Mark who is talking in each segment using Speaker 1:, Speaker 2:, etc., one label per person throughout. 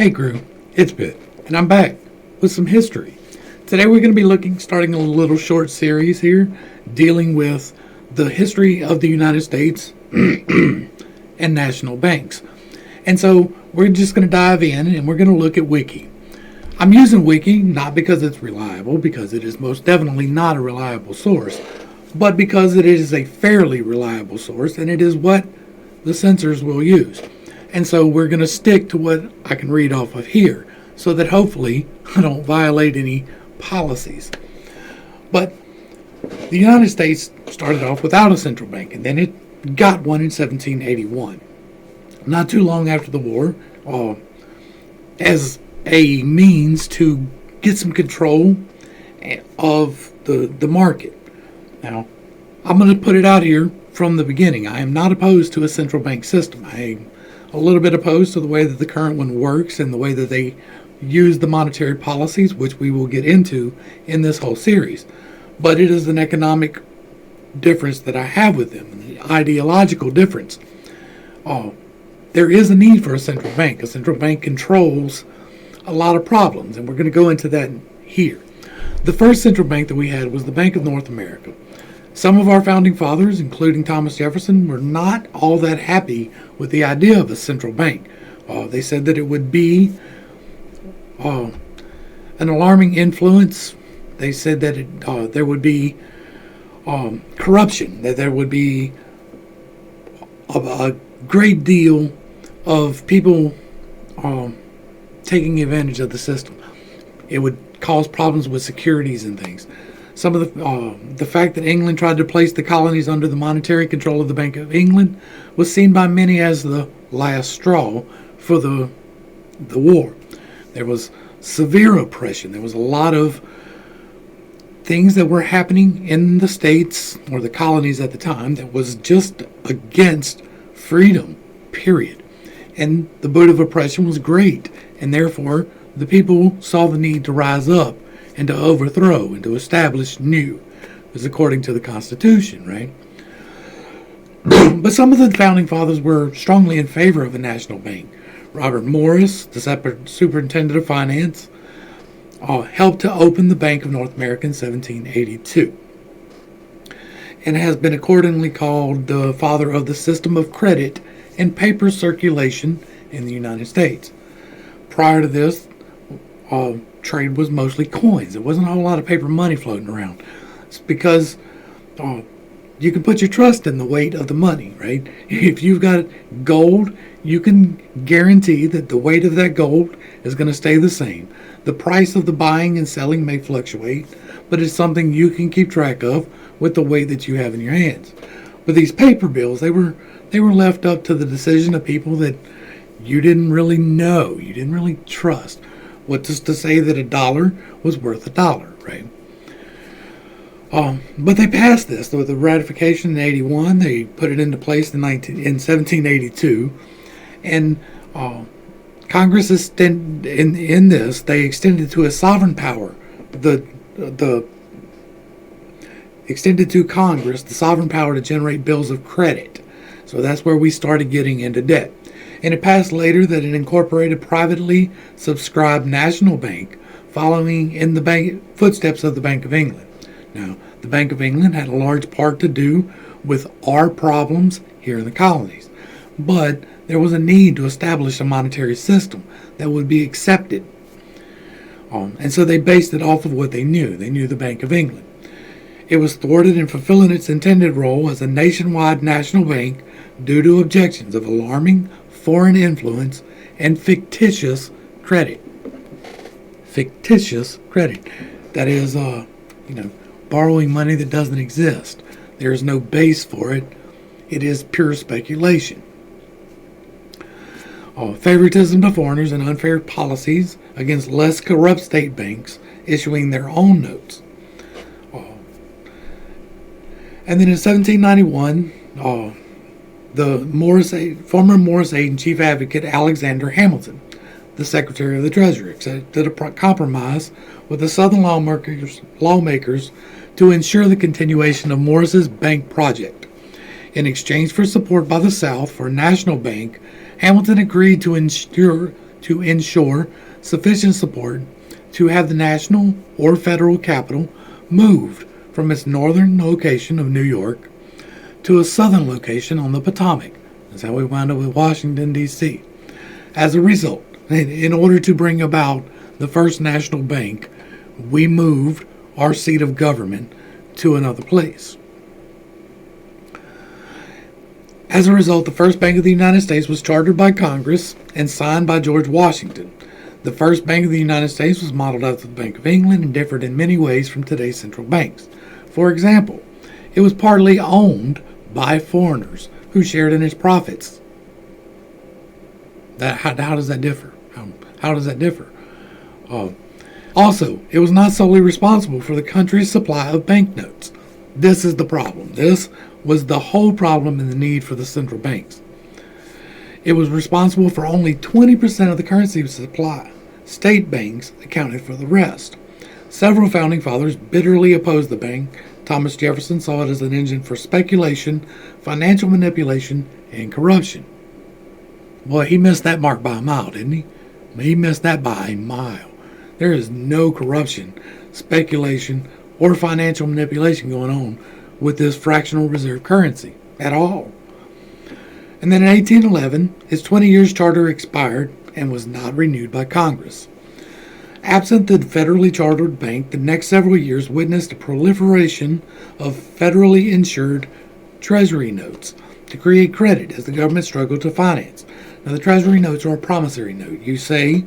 Speaker 1: Hey crew, it's Pitt, and I'm back with some history. Today we're going to be starting a little short series here, dealing with the history of the United States and national banks. And so we're just going to dive in and we're going to look at Wiki. I'm using Wiki not because it's reliable, because it is most definitely not a reliable source, but because it is a fairly reliable source and it is what the censors will use. And so we're going to stick to what I can read off of here so that hopefully I don't violate any policies. But the United States started off without a central bank, and then it got one in 1781. Not too long after the war, as a means to get some control of the market. Now, I'm going to put it out here from the beginning. I am not opposed to a central bank system. I am a little bit opposed to the way that the current one works and the way that they use the monetary policies, which we will get into in this whole series. But it is an economic difference that I have with them, an ideological difference. There is a need for a central bank. A central bank controls a lot of problems, and we're going to go into that here. The first central bank that we had was the Bank of North America. Some of our founding fathers, including Thomas Jefferson, were not all that happy with the idea of a central bank. They said that it would be an alarming influence. They said that there would be corruption, that there would be a great deal of people taking advantage of the system. It would cause problems with securities and things. Some of the fact that England tried to place the colonies under the monetary control of the Bank of England was seen by many as the last straw for the war. There was severe oppression. There was a lot of things that were happening in the states or the colonies at the time that was just against freedom, period. And the boot of oppression was great, and therefore the people saw the need to rise up and to overthrow and to establish new, as according to the Constitution, right? But some of the founding fathers were strongly in favor of a national bank. Robert Morris, the superintendent of finance, helped to open the Bank of North America in 1782, and has been accordingly called the father of the system of credit and paper circulation in the United States. Prior to this, trade was mostly coins. There wasn't a whole lot of paper money floating around. It's because you can put your trust in the weight of the money, right? If you've got gold, you can guarantee that the weight of that gold is going to stay the same. The price of the buying and selling may fluctuate, but it's something you can keep track of with the weight that you have in your hands. But these paper bills, they were left up to the decision of people that you didn't really know, you didn't really trust. What's just to say that $1 was worth $1, right? But they passed this with the ratification in 81. They put it into place in 1782, and Congress in this they extended to a sovereign power. Extended to Congress the sovereign power to generate bills of credit. So that's where we started getting into debt. And it passed later that it incorporated privately subscribed national bank, following in the footsteps of the Bank of England. Now, the Bank of England had a large part to do with our problems here in the colonies, but there was a need to establish a monetary system that would be accepted. And so they based it off of what they knew. They knew the Bank of England. It was thwarted in fulfilling its intended role as a nationwide national bank due to objections of alarming foreign influence and fictitious credit. Fictitious credit. That is, borrowing money that doesn't exist. There is no base for it. It is pure speculation. Favoritism to foreigners and unfair policies against less corrupt state banks issuing their own notes. And then in 1791, the former Morris aide and chief advocate Alexander Hamilton, the Secretary of the Treasury, accepted a compromise with the Southern lawmakers to ensure the continuation of Morris's bank project. In exchange for support by the South for a national bank, Hamilton agreed to to ensure sufficient support to have the national or federal capital moved from its northern location of New York to a southern location on the Potomac. That's how we wound up with Washington, D.C. As a result, in order to bring about the first national bank, we moved our seat of government to another place. As a result, the first Bank of the United States was chartered by Congress and signed by George Washington. The first Bank of the United States was modeled after the Bank of England and differed in many ways from today's central banks. For example, it was partly owned by foreigners who shared in its profits. How does that differ? How does that differ? Also, it was not solely responsible for the country's supply of banknotes. This is the problem. This was the whole problem and the need for the central banks. It was responsible for only 20% of the currency supply. State banks accounted for the rest. Several founding fathers bitterly opposed the bank. Thomas Jefferson saw it as an engine for speculation, financial manipulation, and corruption. Boy, he missed that mark by a mile, didn't he? He missed that by a mile. There is no corruption, speculation, or financial manipulation going on with this fractional reserve currency at all. And then in 1811, its 20 years charter expired and was not renewed by Congress. Absent the federally chartered bank, the next several years witnessed a proliferation of federally insured treasury notes to create credit as the government struggled to finance. Now, the treasury notes are a promissory note. You say,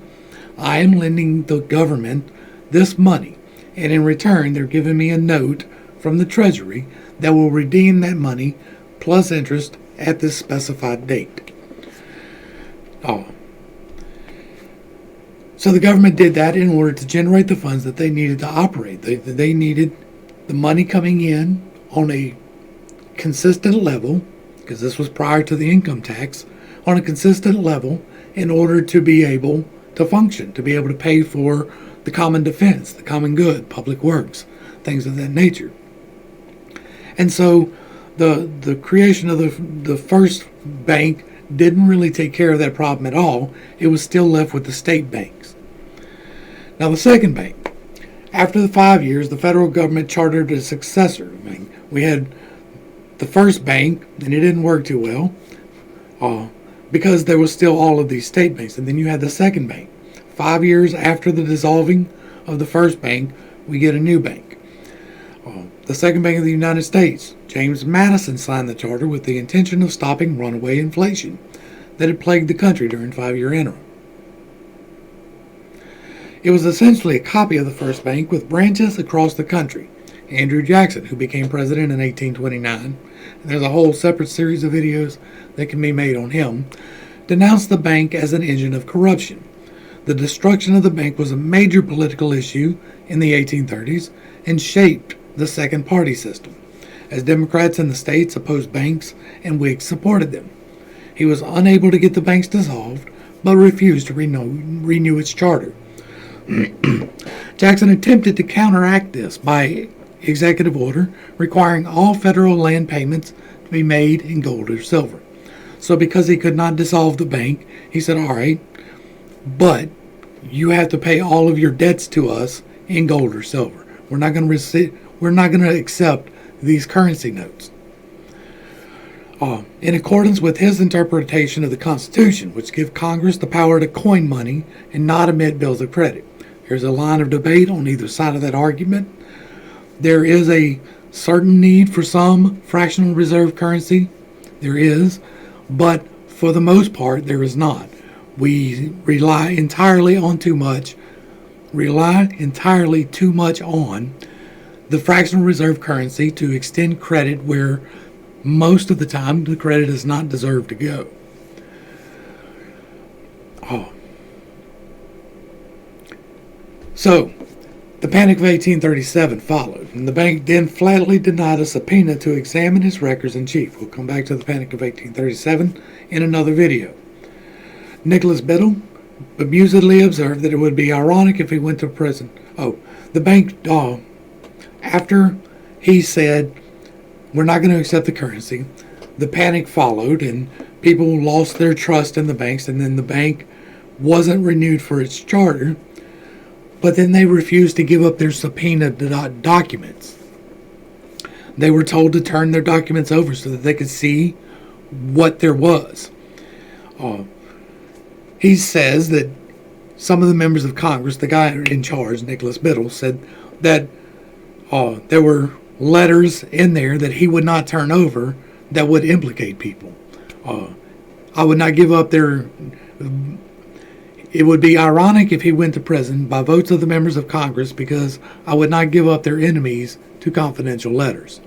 Speaker 1: I am lending the government this money, and in return, they're giving me a note from the Treasury that will redeem that money plus interest at this specified date. So the government did that in order to generate the funds that they needed to operate. They needed the money coming in on a consistent level, because this was prior to the income tax, on a consistent level in order to be able to function, to be able to pay for the common defense, the common good, public works, things of that nature. And so the creation of the first bank didn't really take care of that problem at all. It was still left with the state banks. Now the second bank. After the 5 years, the federal government chartered a successor bank. We had the first bank, and it didn't work too well because there was still all of these state banks. And then you had the second bank. 5 years after the dissolving of the first bank, we get a new bank. The Second Bank of the United States. James Madison signed the charter with the intention of stopping runaway inflation that had plagued the country during 5-year interim. It was essentially a copy of the first bank with branches across the country. Andrew Jackson, who became president in 1829, and there's a whole separate series of videos that can be made on him, denounced the bank as an engine of corruption. The destruction of the bank was a major political issue in the 1830s and shaped the second party system, as Democrats in the states opposed banks and Whigs supported them. He was unable to get the banks dissolved, but refused to renew its charter. Jackson attempted to counteract this by executive order requiring all federal land payments to be made in gold or silver. So because he could not dissolve the bank, he said, all right, but you have to pay all of your debts to us in gold or silver. We're not going to accept these currency notes. In accordance with his interpretation of the Constitution, which gives Congress the power to coin money and not emit bills of credit. There's a line of debate on either side of that argument. There is a certain need for some fractional reserve currency. There is, but for the most part, there is not. We rely entirely too much on the fractional reserve currency to extend credit where most of the time the credit is not deserved to go. So, the Panic of 1837 followed, and the bank then flatly denied a subpoena to examine its records in chief. We'll come back to the Panic of 1837 in another video. Nicholas Biddle amusedly observed that it would be ironic if he went to prison. The bank, after he said, we're not going to accept the currency, the panic followed, and people lost their trust in the banks, and then the bank wasn't renewed for its charter, but then they refused to give up their subpoenaed documents. They were told to turn their documents over so that they could see what there was. He says that some of the members of Congress, the guy in charge, Nicholas Biddle, said that there were letters in there that he would not turn over that would implicate people. I would not give up their... It would be ironic if he went to prison by votes of the members of Congress because I would not give up their enemies to confidential letters.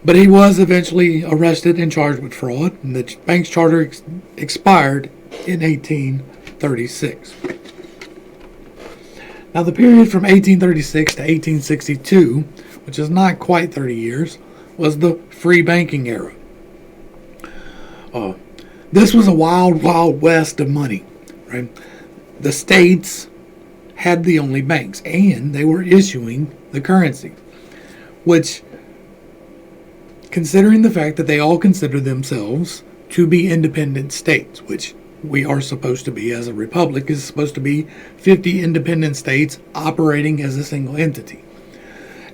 Speaker 1: But he was eventually arrested and charged with fraud, and the bank's charter expired in 1836. Now, the period from 1836 to 1862, which is not quite 30 years, was the free banking era. This was a wild, wild west of money, right? The states had the only banks, and they were issuing the currency, which, considering the fact that they all consider themselves to be independent states, which we are supposed to be as a republic, is supposed to be 50 independent states operating as a single entity.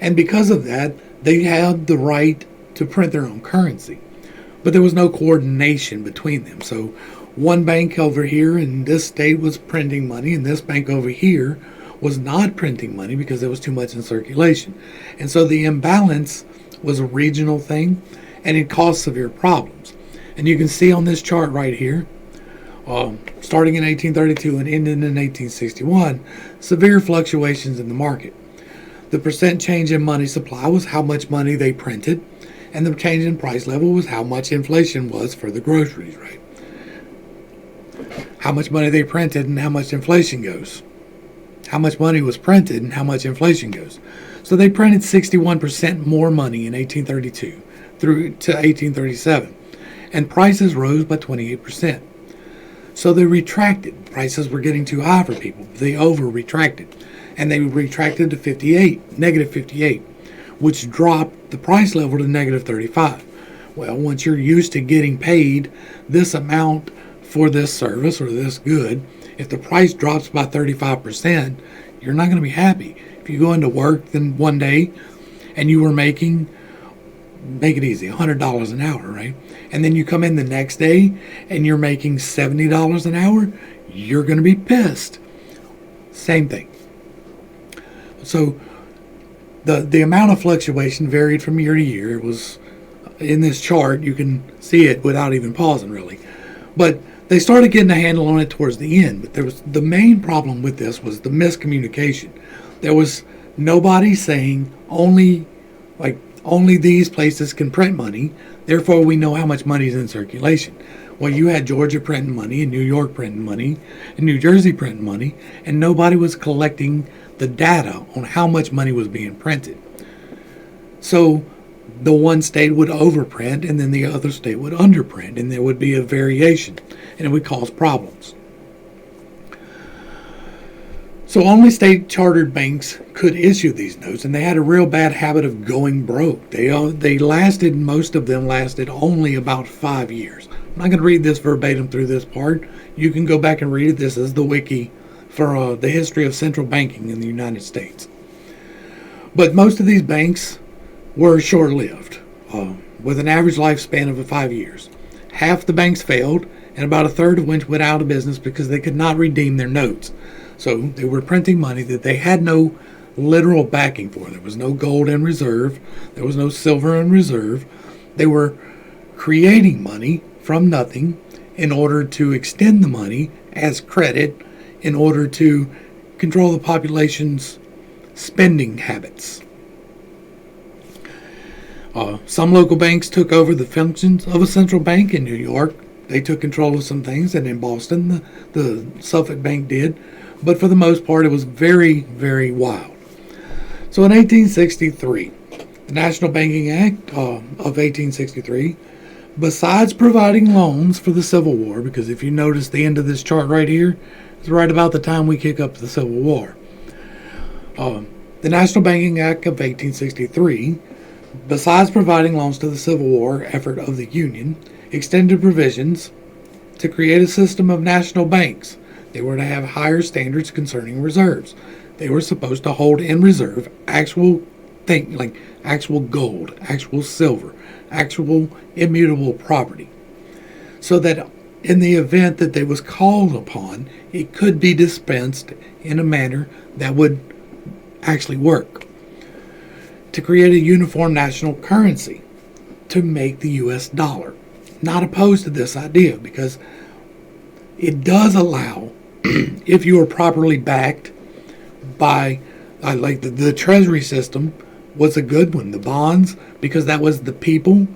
Speaker 1: And because of that, they had the right to print their own currency. But there was no coordination between them. So one bank over here in this state was printing money, and this bank over here was not printing money because there was too much in circulation. And so the imbalance was a regional thing, and it caused severe problems. And you can see on this chart right here, starting in 1832 and ending in 1861, severe fluctuations in the market. The percent change in money supply was how much money they printed, and the change in price level was how much inflation was for the groceries, right? How much money they printed and how much inflation goes. How much money was printed and how much inflation goes. So they printed 61% more money in 1832 through to 1837, and prices rose by 28%. So they retracted. Prices were getting too high for people. They over-retracted, and they retracted to negative 58, which dropped the price level to negative 35. Well, once you're used to getting paid this amount for this service or this good, if the price drops by 35%, you're not going to be happy. If you go into work then one day and you were making, make it easy, $100 an hour, right? And then you come in the next day and you're making $70 an hour, you're going to be pissed. Same thing. So the amount of fluctuation varied from year to year. It was in this chart, you can see it without even pausing really. But they started getting a handle on it towards the end. But there was the main problem with this was the miscommunication. There was nobody saying only these places can print money, therefore we know how much money is in circulation. Well, you had Georgia printing money, and New York printing money, and New Jersey printing money, and nobody was collecting the data on how much money was being printed. So the one state would overprint, and then the other state would underprint, and there would be a variation, and it would cause problems. So only state-chartered banks could issue these notes, and they had a real bad habit of going broke. Most of them lasted only about 5 years. I'm not going to read this verbatim through this part. You can go back and read it. This is the wiki for the history of central banking in the United States. But most of these banks were short-lived, with an average lifespan of 5 years. Half the banks failed, and about a third of which went out of business because they could not redeem their notes. So they were printing money that they had no literal backing for. There was no gold in reserve. There was no silver in reserve. They were creating money from nothing in order to extend the money as credit in order to control the population's spending habits. Some local banks took over the functions of a central bank. In New York, they took control of some things, and in Boston, the Suffolk Bank did. But for the most part, it was very, very wild. So in 1863, the National Banking Act of 1863, besides providing loans for the Civil War, because if you notice the end of this chart right here, it's right about the time we kick up the Civil War. The National Banking Act of 1863, besides providing loans to the Civil War effort of the Union, extended provisions to create a system of national banks. They were to have higher standards concerning reserves. They were supposed to hold in reserve actual thing like actual gold, actual silver, actual immutable property, so that in the event that they was called upon, it could be dispensed in a manner that would actually work. To create a uniform national currency to make the US dollar. Not opposed to this idea because it does allow, if you are properly backed by, like the Treasury system was a good one, the bonds, because that was the people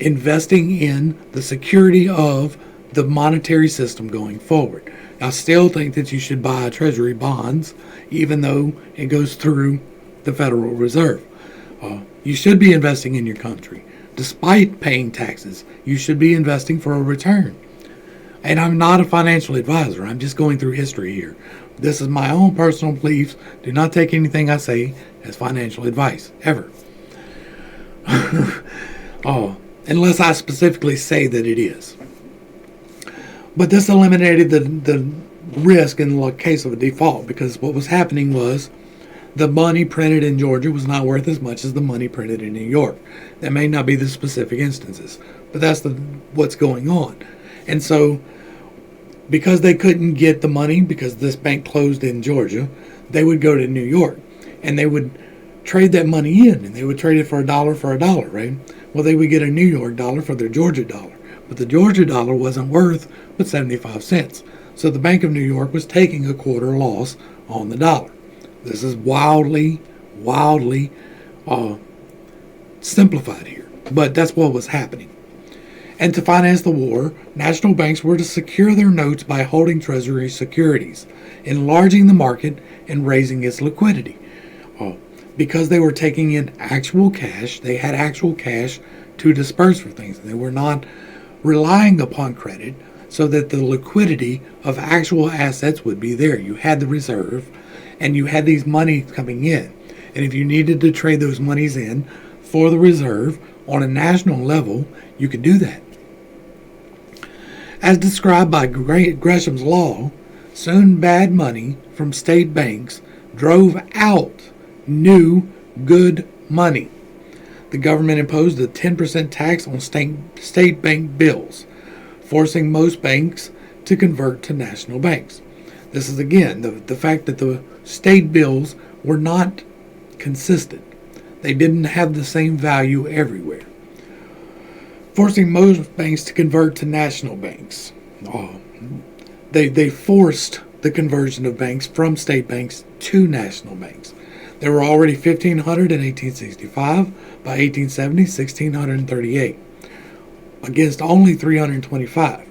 Speaker 1: investing in the security of the monetary system going forward. I still think that you should buy Treasury bonds, even though it goes through the Federal Reserve. You should be investing in your country. Despite paying taxes, you should be investing for a return. And I'm not a financial advisor. I'm just going through history here. This is my own personal beliefs. Do not take anything I say as financial advice, ever. Unless I specifically say that it is. But this eliminated the risk in the case of a default, because what was happening was the money printed in Georgia was not worth as much as the money printed in New York. That may not be the specific instances, but that's what's going on. And so, because they couldn't get the money because this bank closed in Georgia, they would go to New York and they would trade that money in, and they would trade it for a dollar, right? Well, they would get a New York dollar for their Georgia dollar, but the Georgia dollar wasn't worth but 75 cents. So the Bank of New York was taking a quarter loss on the dollar. This is wildly simplified here, but that's what was happening. And to finance the war, national banks were to secure their notes by holding Treasury securities, enlarging the market and raising its liquidity. Because they were taking in actual cash, they had actual cash to disperse for things. They were not relying upon credit, so that the liquidity of actual assets would be there. You had the reserve, and you had these monies coming in. And if you needed to trade those monies in for the reserve on a national level, you could do that. As described by Gresham's law, soon bad money from state banks drove out new good money. The government imposed a 10% tax on state bank bills, forcing most banks to convert to national banks. This is again the fact that the state bills were not consistent. They didn't have the same value everywhere, forcing most banks to convert to national banks. They forced the conversion of banks from state banks to national banks. There were already 1,500 in 1865. By 1870, 1,638, against only 325.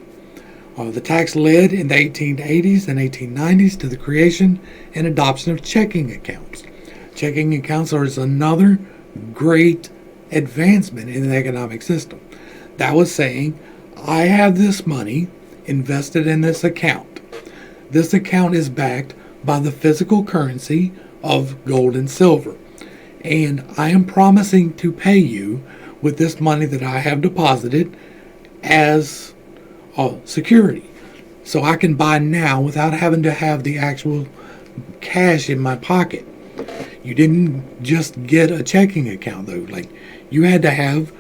Speaker 1: The tax led in the 1880s and 1890s to the creation and adoption of checking accounts. Checking accounts are another great advancement in the economic system. That was saying, I have this money invested in this account. This account is backed by the physical currency of gold and silver. And I am promising to pay you with this money that I have deposited as security. So I can buy now without having to have the actual cash in my pocket. You didn't just get a checking account though. Like, you had to have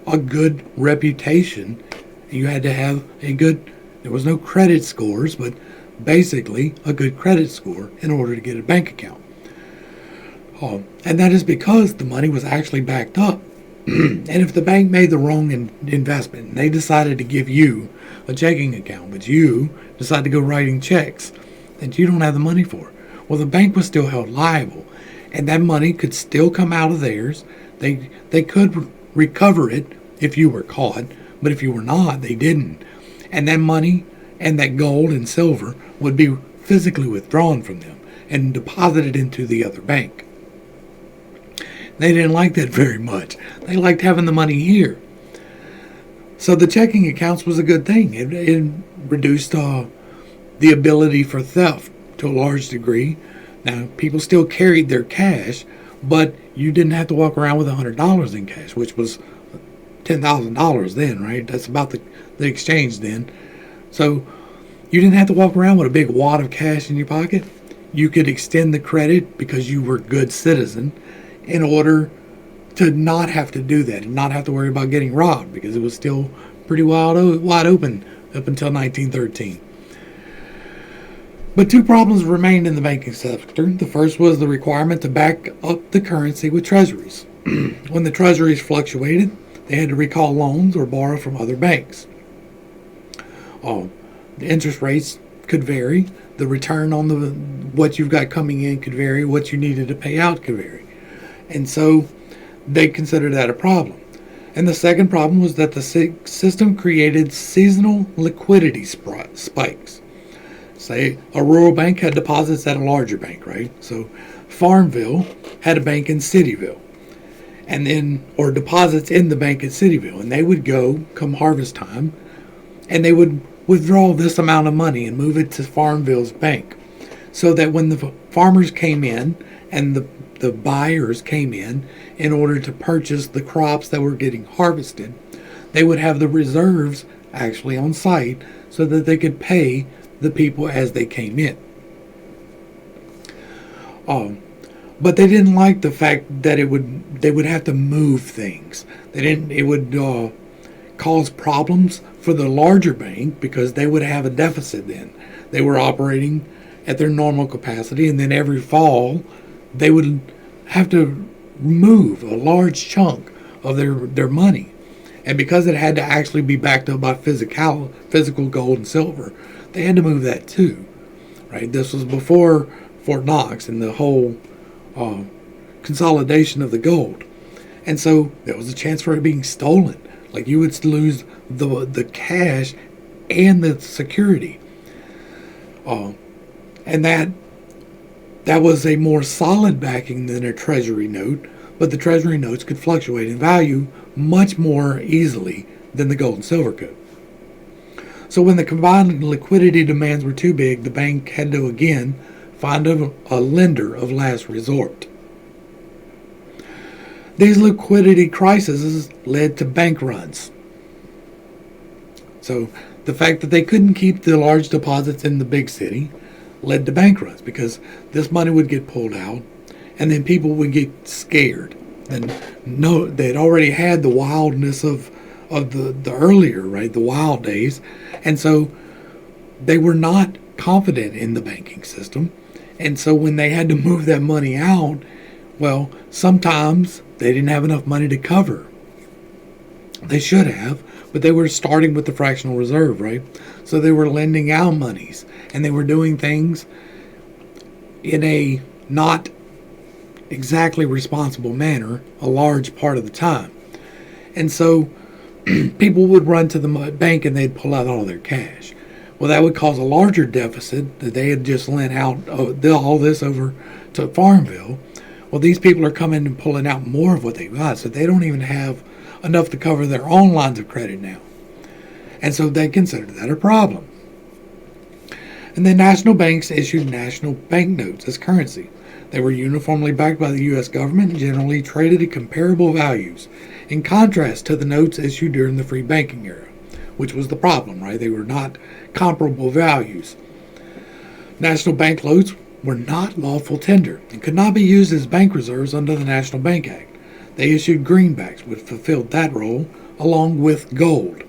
Speaker 1: a good reputation. You had to have there was no credit scores, but basically a good credit score in order to get a bank account. And that is because the money was actually backed up. And if the bank made the wrong investment and they decided to give you a checking account, but you decide to go writing checks that you don't have the money for, well, the bank was still held liable, and that money could still come out of theirs. They could recover it if you were caught, but if you were not, they didn't. And that money and that gold and silver would be physically withdrawn from them and deposited into the other bank. They didn't like that very much. They liked having the money here. So the checking accounts was a good thing. It reduced the ability for theft to a large degree. Now, people still carried their cash, but you didn't have to walk around with $100 in cash, which was $10,000 then, right? That's about the exchange then. So you didn't have to walk around with a big wad of cash in your pocket. You could extend the credit because you were a good citizen in order to not have to do that and not have to worry about getting robbed, because it was still pretty wide open up until 1913. But two problems remained in the banking sector. The first was the requirement to back up the currency with treasuries. When the treasuries fluctuated, they had to recall loans or borrow from other banks. The interest rates could vary. The return on what you've got coming in could vary. What you needed to pay out could vary. And so they considered that a problem. And the second problem was that the system created seasonal liquidity spikes. Say a rural bank had deposits at a larger bank, right? So Farmville had a bank in Cityville, and then, or deposits in the bank at Cityville, and they would go come harvest time, and they would withdraw this amount of money and move it to Farmville's bank, so that when the farmers came in and the buyers came in order to purchase the crops that were getting harvested, they would have the reserves actually on site so that they could pay the people as they came in. But they didn't like the fact that they would have to move things. It would cause problems for the larger bank because they would have a deficit then. They were operating at their normal capacity, and then every fall they would have to move a large chunk of their money. And because it had to actually be backed up by physical gold and silver, they had to move that too, right? This was before Fort Knox and the whole consolidation of the gold. And so there was a chance for it being stolen. Like you would lose the cash and the security. And that was a more solid backing than a treasury note, but the treasury notes could fluctuate in value much more easily than the gold and silver could. So when the combined liquidity demands were too big, the bank had to again find a lender of last resort. These liquidity crises led to bank runs. So the fact that they couldn't keep the large deposits in the big city led to bank runs, because this money would get pulled out and then people would get scared. And they'd already had the wildness of the earlier, right, the wild days, and so they were not confident in the banking system. And so when they had to move that money out, well, sometimes they didn't have enough money to cover. They should have, but they were starting with the fractional reserve, right? So they were lending out monies, and they were doing things in a not exactly responsible manner a large part of the time. And so people would run to the bank and they'd pull out all their cash. Well, that would cause a larger deficit that they had just lent out all this over to Farmville. Well, these people are coming and pulling out more of what they got, so they don't even have enough to cover their own lines of credit now. And so they considered that a problem. And then national banks issued national banknotes as currency. They were uniformly backed by the U.S. government and generally traded at comparable values, in contrast to the notes issued during the free banking era, which was the problem, right? They were not comparable values. National banknotes were not lawful tender and could not be used as bank reserves under the National Bank Act. They issued greenbacks, which fulfilled that role, along with gold.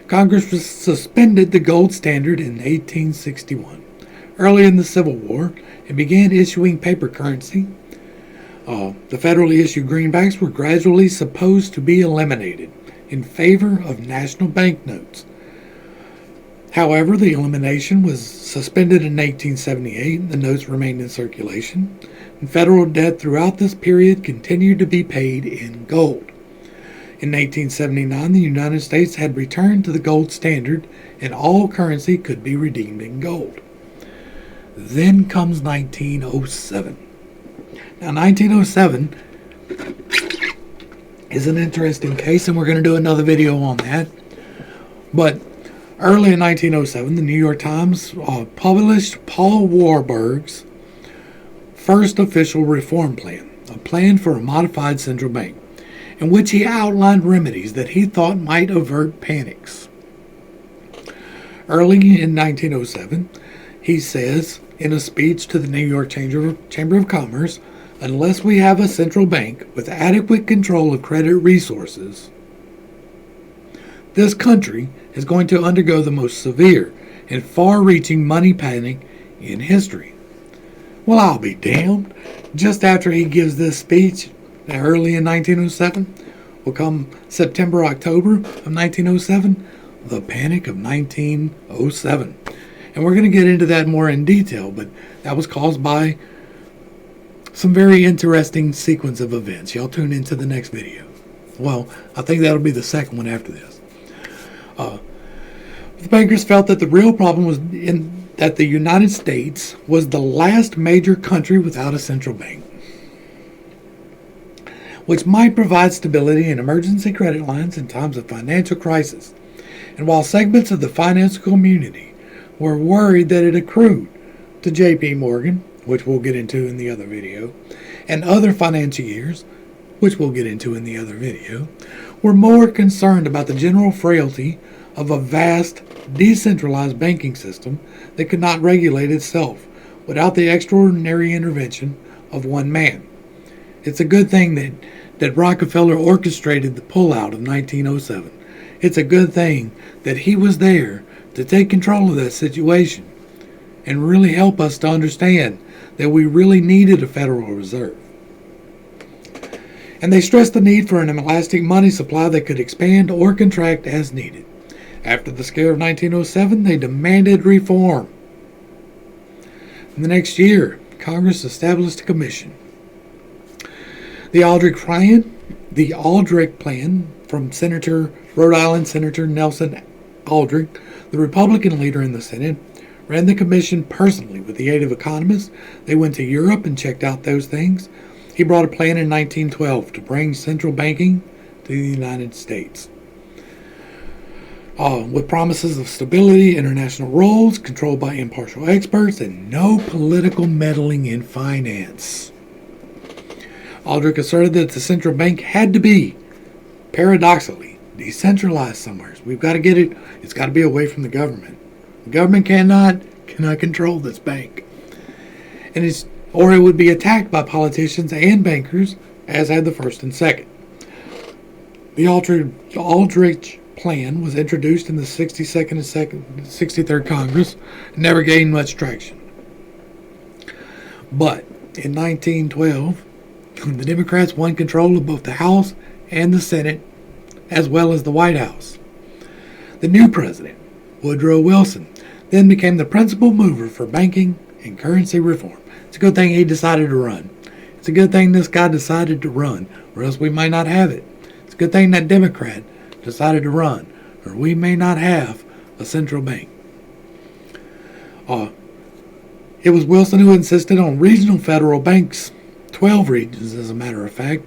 Speaker 1: Congress suspended the gold standard in 1861. Early in the Civil War, it began issuing paper currency. The federally issued greenbacks were gradually supposed to be eliminated in favor of national banknotes. However, the elimination was suspended in 1878, and the notes remained in circulation, and federal debt throughout this period continued to be paid in gold. In 1879, the United States had returned to the gold standard, and all currency could be redeemed in gold. Then comes 1907. Now, 1907 is an interesting case, and we're going to do another video on that. But early in 1907, the New York Times published Paul Warburg's first official reform plan, a plan for a modified central bank, in which he outlined remedies that he thought might avert panics. Early in 1907, he says in a speech to the New York Chamber of Commerce, "Unless we have a central bank with adequate control of credit resources, this country is going to undergo the most severe and far-reaching money panic in history." Well, I'll be damned. Just after he gives this speech, early in 1907, will come September, October of 1907, the Panic of 1907. And we're going to get into that more in detail, but that was caused by some very interesting sequence of events. Y'all tune into the next video. Well, I think that'll be the second one after this. The bankers felt that the real problem was that the United States was the last major country without a central bank, which might provide stability and emergency credit lines in times of financial crisis. And while segments of the financial community were worried that it accrued to J.P. Morgan, which we'll get into in the other video, and other financiers, which we'll get into in the other video, were more concerned about the general frailty of a vast, decentralized banking system that could not regulate itself without the extraordinary intervention of one man. It's a good thing that Rockefeller orchestrated the pullout of 1907. It's a good thing that he was there to take control of that situation and really help us to understand that we really needed a Federal Reserve. And they stressed the need for an elastic money supply that could expand or contract as needed. After the scare of 1907, they demanded reform. In the next year, Congress established a commission. The Aldrich Plan from Rhode Island Senator Nelson Aldrich, the Republican leader in the Senate, ran the commission personally with the aid of economists. They went to Europe and checked out those things. He brought a plan in 1912 to bring central banking to the United States. With promises of stability, international rules controlled by impartial experts, and no political meddling in finance. Aldrich asserted that the central bank had to be, paradoxically, decentralized somewhere. We've got to get it. It's got to be away from the government. The government cannot control this bank, or it would be attacked by politicians and bankers, as had the first and second. The Aldrich Plan was introduced in the 62nd and 63rd Congress and never gained much traction. But in 1912, the Democrats won control of both the House and the Senate, as well as the White House. The new president, Woodrow Wilson, then became the principal mover for banking and currency reform. It's a good thing he decided to run. It's a good thing this guy decided to run, or else we might not have it. It's a good thing that Democrat decided to run, or we may not have a central bank. It was Wilson who insisted on regional federal banks, 12 regions as a matter of fact,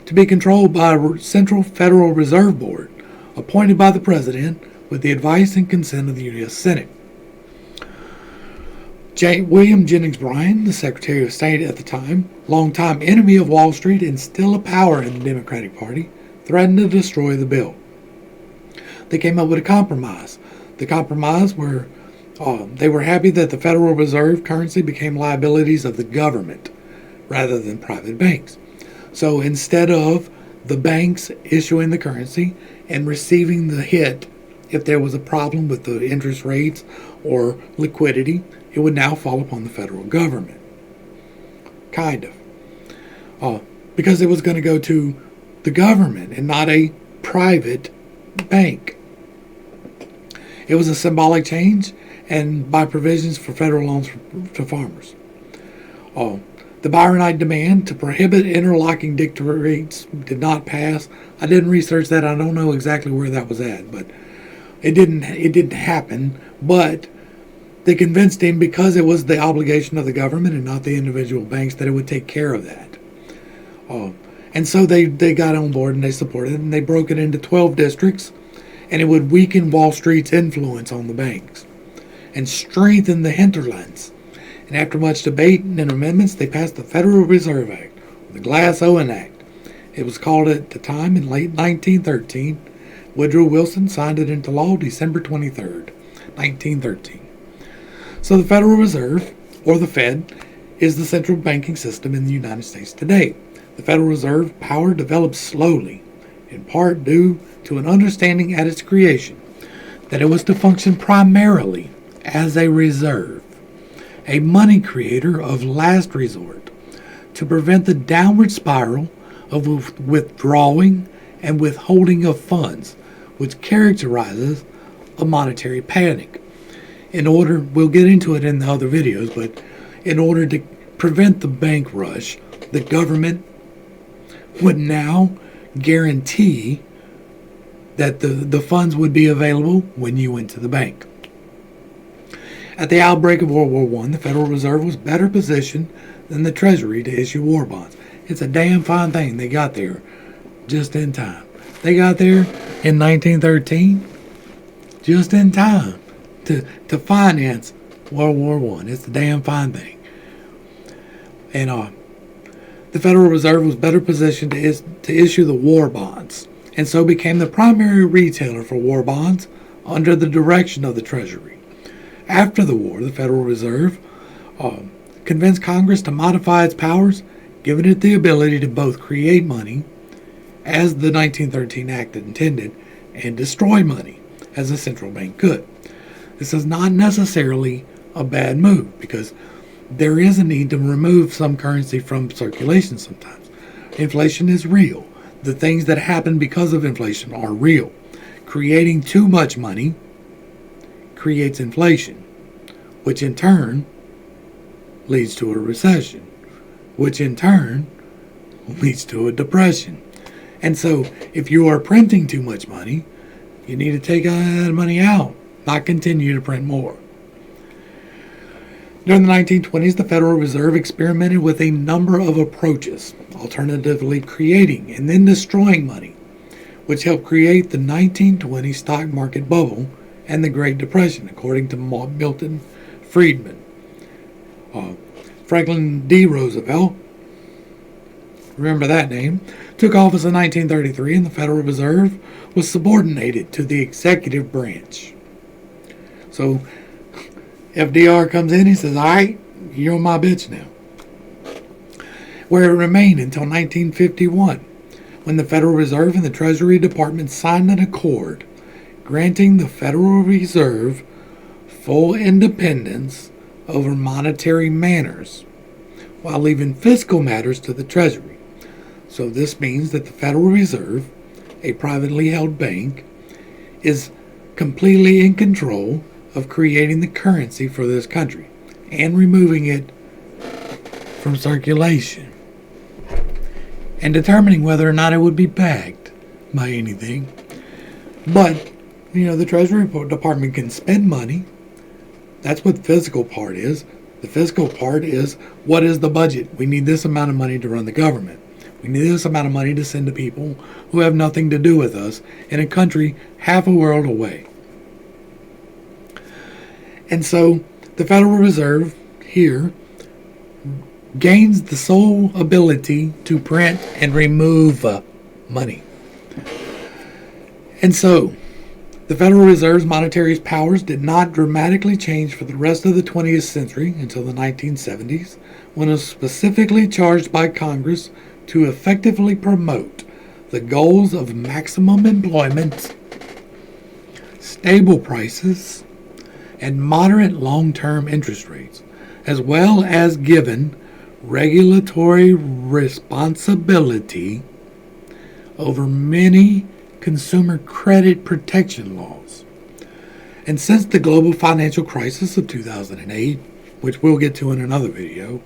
Speaker 1: to be controlled by a Central Federal Reserve Board, appointed by the President with the advice and consent of the U.S. Senate. William Jennings Bryan, the Secretary of State at the time, longtime enemy of Wall Street and still a power in the Democratic Party, threatened to destroy the bill. They came up with a compromise. The compromise were they were happy that the Federal Reserve currency became liabilities of the government rather than private banks. So instead of the banks issuing the currency and receiving the hit if there was a problem with the interest rates or liquidity, it would now fall upon the federal government. Kind of. Because it was going to go to the government and not a private bank. It was a symbolic change and by provisions for federal loans to farmers. The Byronite demand to prohibit interlocking dictates did not pass. I didn't research that. I don't know exactly where that was at, but it didn't happen. But they convinced him, because it was the obligation of the government and not the individual banks, that it would take care of that. And so they got on board and they supported it, and they broke it into 12 districts, and it would weaken Wall Street's influence on the banks and strengthen the hinterlands. And after much debate and amendments, they passed the Federal Reserve Act, the Glass-Owen Act. It was called at the time in late 1913. Woodrow Wilson signed it into law December 23rd, 1913. So the Federal Reserve, or the Fed, is the central banking system in the United States today. The Federal Reserve power developed slowly, in part due to an understanding at its creation that it was to function primarily as a reserve, a money creator of last resort, to prevent the downward spiral of withdrawing and withholding of funds, which characterizes a monetary panic. We'll get into it in the other videos, but in order to prevent the bank rush, the government would now guarantee that the funds would be available when you went to the bank. At the outbreak of World War I, the Federal Reserve was better positioned than the Treasury to issue war bonds. It's a damn fine thing they got there just in time. They got there in 1913 just in time to finance World War I. It's a damn fine thing. And the Federal Reserve was better positioned to issue the war bonds, and so became the primary retailer for war bonds under the direction of the Treasury. After the war, the Federal Reserve convinced Congress to modify its powers, giving it the ability to both create money, as the 1913 Act intended, and destroy money, as a central bank could. This is not necessarily a bad move, because there is a need to remove some currency from circulation sometimes. Inflation is real. The things that happen because of inflation are real. Creating too much money creates inflation, which in turn leads to a recession, which in turn leads to a depression. And so if you are printing too much money, you need to take that money out, not continue to print more. During the 1920s, the Federal Reserve experimented with a number of approaches, alternatively creating and then destroying money, which helped create the 1920 stock market bubble and the Great Depression, according to Milton Friedman. Franklin D. Roosevelt, remember that name, took office in 1933, and the Federal Reserve was subordinated to the executive branch. So FDR comes in, he says, all right, you're my bitch now. Where it remained until 1951, when the Federal Reserve and the Treasury Department signed an accord granting the Federal Reserve full independence over monetary matters, while leaving fiscal matters to the Treasury. So this means that the Federal Reserve, a privately held bank, is completely in control of creating the currency for this country and removing it from circulation and determining whether or not it would be backed by anything. But, the Treasury Department can spend money. That's what the fiscal part is. The fiscal part is, what is the budget? We need this amount of money to run the government. We need this amount of money to send to people who have nothing to do with us in a country half a world away. And so the Federal Reserve here gains the sole ability to print and remove money. And so the Federal Reserve's monetary powers did not dramatically change for the rest of the 20th century until the 1970s, when it was specifically charged by Congress to effectively promote the goals of maximum employment, stable prices, and moderate long-term interest rates, as well as given regulatory responsibility over many consumer credit protection laws. And since the global financial crisis of 2008, which we'll get to in another video,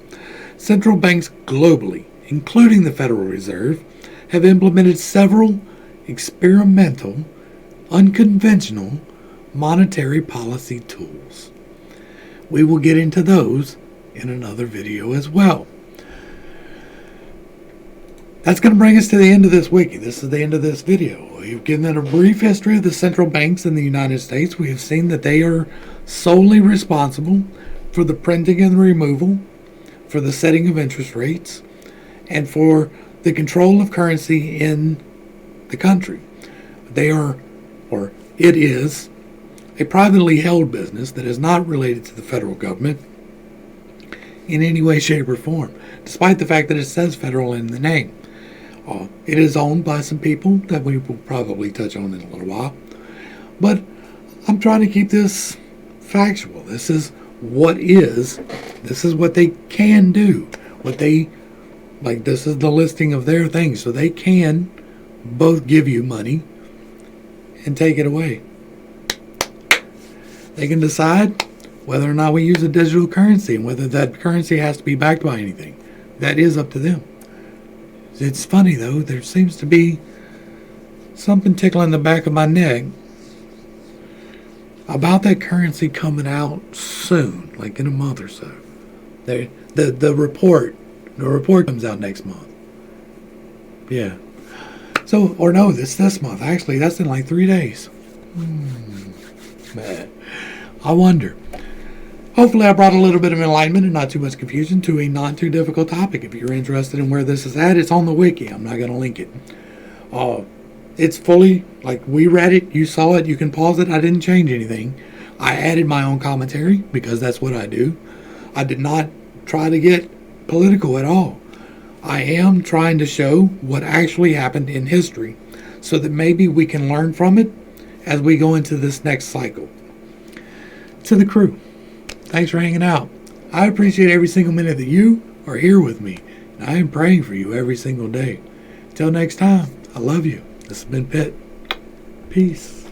Speaker 1: central banks globally, including the Federal Reserve, have implemented several experimental, unconventional monetary policy tools. We will get into those in another video as well. That's going to bring us to the end of this wiki. This is the end of this video. We've given it a brief history of the central banks in the United States. We have seen that they are solely responsible for the printing and the removal, for the setting of interest rates, and for the control of currency in the country. They are, or it is, a privately held business that is not related to the federal government in any way, shape, or form, despite the fact that it says federal in the name. It is owned by some people that we will probably touch on in a little while. But I'm trying to keep this factual. This is what is. This is what they can do. This is the listing of their things. So they can both give you money and take it away. They can decide whether or not we use a digital currency and whether that currency has to be backed by anything. That is up to them. It's funny, though. There seems to be something tickling the back of my neck about that currency coming out soon, like in a month or so. The report comes out next month. Yeah. So, or no, it's this month. Actually, that's in like 3 days. Man, I wonder. Hopefully I brought a little bit of enlightenment and not too much confusion to a not too difficult topic. If you're interested in where this is at, it's on the wiki. I'm not going to link it. It's fully, we read it, you saw it, you can pause it. I didn't change anything. I added my own commentary because that's what I do. I did not try to get political at all. I am trying to show what actually happened in history so that maybe we can learn from it as we go into this next cycle. To the crew, thanks for hanging out. I appreciate every single minute that you are here with me. And I am praying for you every single day. Until next time, I love you. This has been Pitt. Peace.